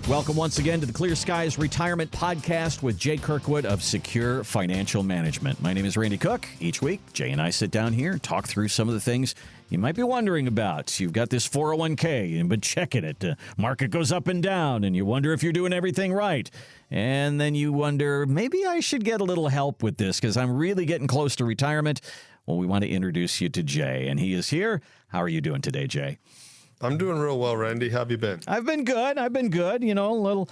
Welcome once again to the Clear Skies Retirement Podcast with Jay Kirkwood of Secure Financial Management. My name is Randy Cook. Each week, Jay and I sit down here and talk through some of the things you might be wondering about. You've got this 401k, you've been checking it. The market goes up and down, and you wonder if you're doing everything right. And then you wonder, maybe I should get a little help with this because I'm really getting close to retirement. Well, we want to introduce you to Jay, and he is here. How are you doing today, Jay? I'm doing real well, Randy. How have you been? I've been good. You know, a little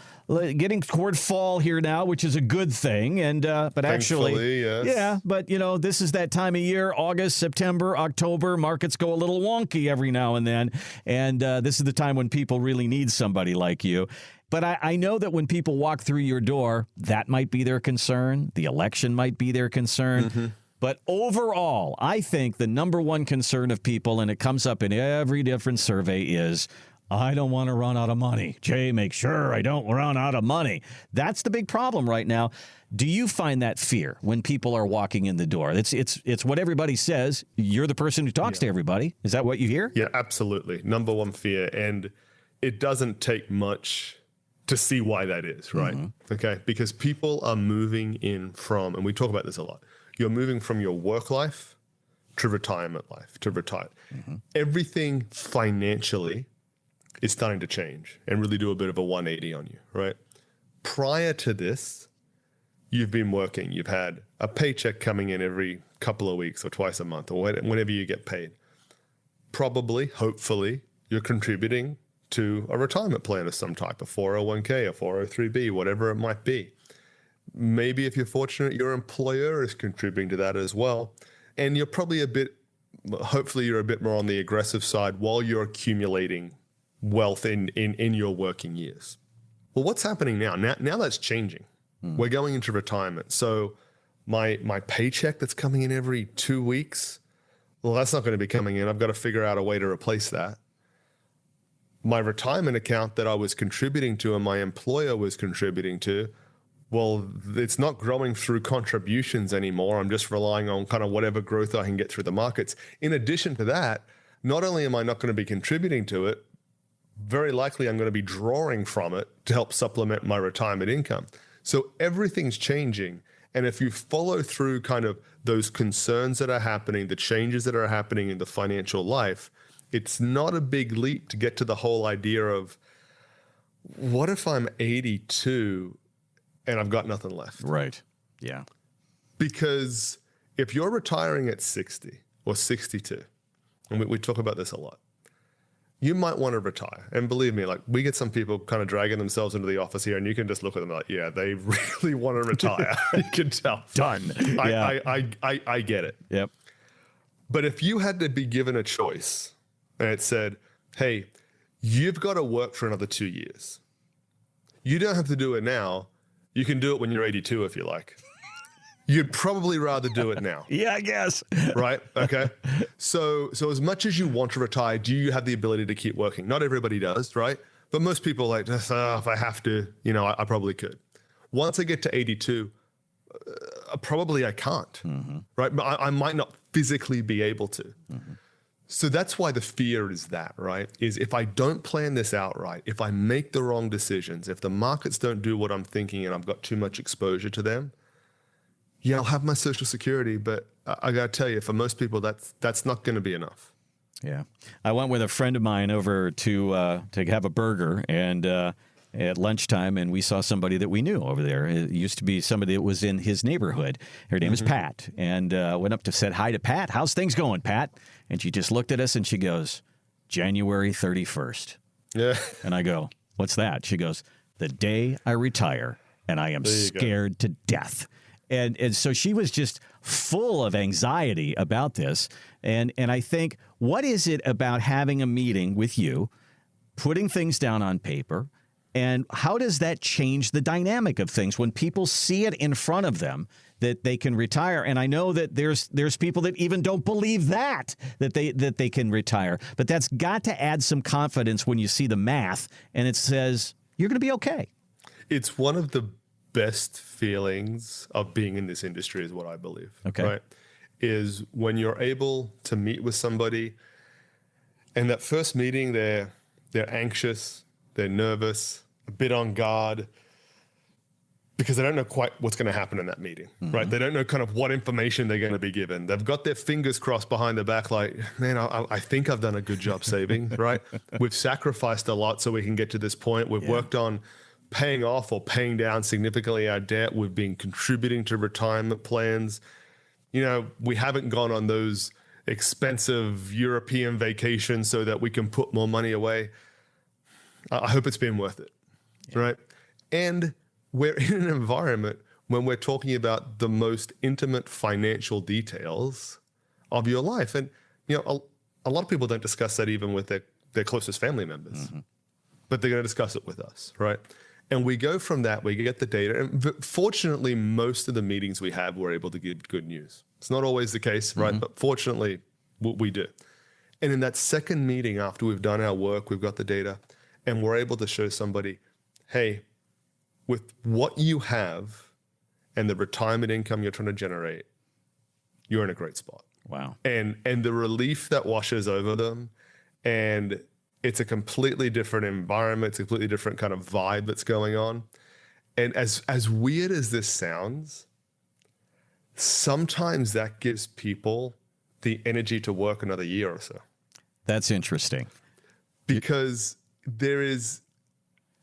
getting toward fall here now, which is a good thing. And but actually, yes. Yeah. But you know, this is that time of year: August, September, October. Markets go a little wonky every now and then, and this is the time when people really need somebody like you. But I know that when people walk through your door, that might be their concern. The election might be their concern. Mm-hmm. But overall, I think the number one concern of people, and it comes up in every different survey, is I don't want to run out of money. Jay, make sure I don't run out of money. That's the big problem right now. Do you find that fear when people are walking in the door? It's what everybody says. You're the person who talks to everybody. Is that what you hear? Yeah, absolutely. Number one fear. And it doesn't take much to see why that is, right? Mm-hmm. Okay. Because people are moving in from, and we talk about this a lot, you're moving from your work life to retirement life, to retire. Mm-hmm. Everything financially is starting to change and really do a bit of a 180 on you, right? Prior to this, you've been working. You've had a paycheck coming in every couple of weeks or twice a month or whenever you get paid. Probably, hopefully, you're contributing to a retirement plan of some type, a 401k, a 403b, whatever it might be. Maybe if you're fortunate, your employer is contributing to that as well. And you're probably hopefully you're a bit more on the aggressive side while you're accumulating wealth in your working years. Well, what's happening now? Now that's changing. We're going into retirement. So my paycheck that's coming in every 2 weeks, well, that's not going to be coming in. I've got to figure out a way to replace that. My retirement account that I was contributing to and my employer was contributing to, well, it's not growing through contributions anymore. I'm just relying on kind of whatever growth I can get through the markets. In addition to that, not only am I not going to be contributing to it, very likely I'm going to be drawing from it to help supplement my retirement income. So everything's changing. And if you follow through kind of those concerns that are happening, the changes that are happening in the financial life, it's not a big leap to get to the whole idea of, what if I'm 82 and I've got nothing left? Right. Yeah. Because if you're retiring at 60 or 62, and we talk about this a lot, you might want to retire. And believe me, like, we get some people kind of dragging themselves into the office here, and you can just look at them like, yeah, they really want to retire. You can tell. Done. I get it. Yep. But if you had to be given a choice and it said, hey, you've got to work for another 2 years. You don't have to do it now. You can do it when you're 82 if you like. You'd probably rather do it now. Yeah, I guess. Right? Okay. So as much as you want to retire, do you have the ability to keep working? Not everybody does, right? But most people like, if I have to, I probably could. Once I get to 82, probably I can't, right? But I might not physically be able to. Mm-hmm. So that's why the fear is that, right? Is if I don't plan this out right, if I make the wrong decisions, if the markets don't do what I'm thinking and I've got too much exposure to them, yeah, I'll have my Social Security, but I got to tell you, for most people, that's not going to be enough. Yeah. I went with a friend of mine over to have a burger and at lunchtime, and we saw somebody that we knew over there. It used to be somebody that was in his neighborhood. Her name is Pat, and went up to said hi to Pat. How's things going, Pat? And she just looked at us and she goes, January 31st. Yeah. And I go, what's that? She goes, the day I retire, and I am scared to death. And so she was just full of anxiety about this. And I think, what is it about having a meeting with you, putting things down on paper, and how does that change the dynamic of things when people see it in front of them that they can retire? And I know that there's people that even don't believe that they can retire. But that's got to add some confidence when you see the math and it says you're going to be okay. It's one of the best feelings of being in this industry is what I believe. Okay. Right? Is when you're able to meet with somebody and that first meeting they're anxious, they're nervous, a bit on guard because they don't know quite what's going to happen in that meeting, right? They don't know kind of what information they're going to be given. They've got their fingers crossed behind their back like, man, I think I've done a good job saving, right? We've sacrificed a lot so we can get to this point. We've worked on paying off or paying down significantly our debt. We've been contributing to retirement plans. You know, we haven't gone on those expensive European vacations so that we can put more money away. I hope it's been worth it, right? And we're in an environment when we're talking about the most intimate financial details of your life. And, you know, a lot of people don't discuss that even with their closest family members, but they're going to discuss it with us, right? And we go from that, we get the data. And fortunately, most of the meetings we have, we're able to give good news. It's not always the case, right? But fortunately, we do. And in that second meeting, after we've done our work, we've got the data, and we're able to show somebody, hey, with what you have and the retirement income you're trying to generate, you're in a great spot. Wow. And the relief that washes over them, and it's a completely different environment, it's a completely different kind of vibe that's going on. And as weird as this sounds, sometimes that gives people the energy to work another year or so. That's interesting. Because there is,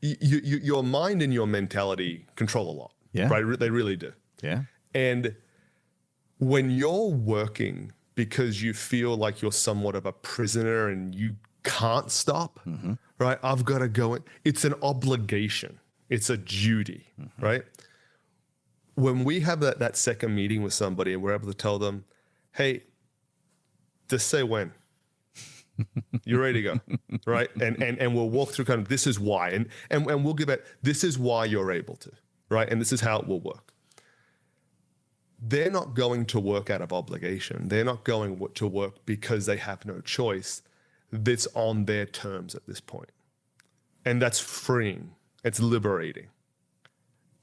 your mind and your mentality control a lot, right? They really do. Yeah. And when you're working because you feel like you're somewhat of a prisoner and you can't stop, right? I've got to go in. It's an obligation. It's a duty, right? When we have that second meeting with somebody and we're able to tell them, hey, just say when. You're ready to go, right? And we'll walk through kind of this is why, and we'll give it, this is why you're able to, right? And this is how it will work. They're not going to work out of obligation. They're not going to work because they have no choice. That's on their terms at this point. And that's freeing. It's liberating.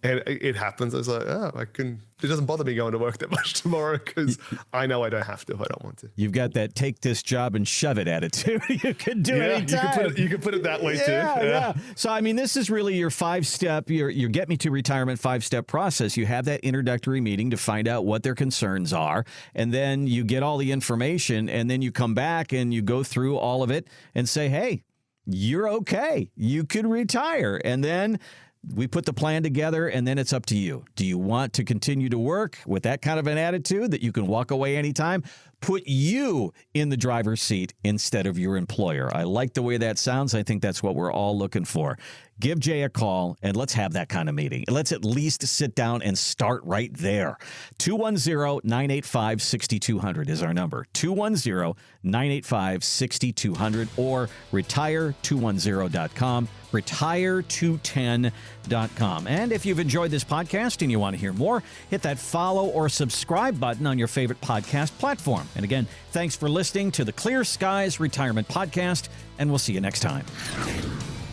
And it happens. I was like, it doesn't bother me going to work that much tomorrow because I know I don't have to if I don't want to. You've got that take this job and shove it attitude. You can do it anytime. You can put it that way too. Yeah. So, I mean, this is really your 5-step, your get me to retirement 5-step process. You have that introductory meeting to find out what their concerns are. And then you get all the information and then you come back and you go through all of it and say, hey, you're okay. You could retire. And then we put the plan together, and then it's up to you. Do you want to continue to work with that kind of an attitude that you can walk away anytime? Put you in the driver's seat instead of your employer. I like the way that sounds. I think that's what we're all looking for. Give Jay a call, and let's have that kind of meeting. Let's at least sit down and start right there. 210-985-6200 is our number. 210-985-6200 or retire210.com. retire210.com. And if you've enjoyed this podcast and you want to hear more, hit that follow or subscribe button on your favorite podcast platform. And again, thanks for listening to the Clear Skies Retirement Podcast, and we'll see you next time.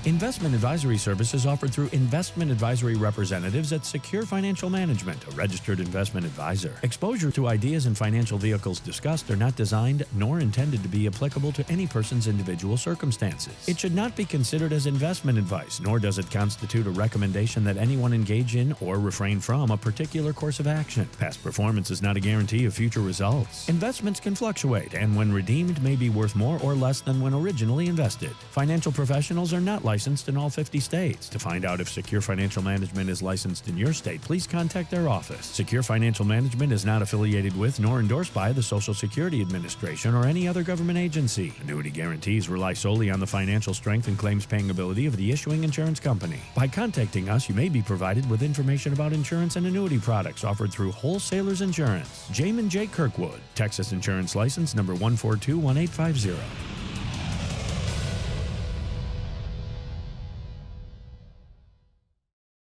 Investment advisory services offered through investment advisory representatives at Secure Financial Management, a registered investment advisor. Exposure to ideas and financial vehicles discussed are not designed nor intended to be applicable to any person's individual circumstances. It should not be considered as investment advice, nor does it constitute a recommendation that anyone engage in or refrain from a particular course of action. Past performance is not a guarantee of future results. Investments can fluctuate, and when redeemed may be worth more or less than when originally invested. Financial professionals are not licensed in all 50 states. To find out if Secure Financial Management is licensed in your state, please contact their office. Secure Financial Management is not affiliated with nor endorsed by the Social Security Administration or any other government agency. Annuity guarantees rely solely on the financial strength and claims-paying ability of the issuing insurance company. By contacting us, you may be provided with information about insurance and annuity products offered through Wholesalers Insurance. Jamin J. Kirkwood, Texas Insurance License number 1421850.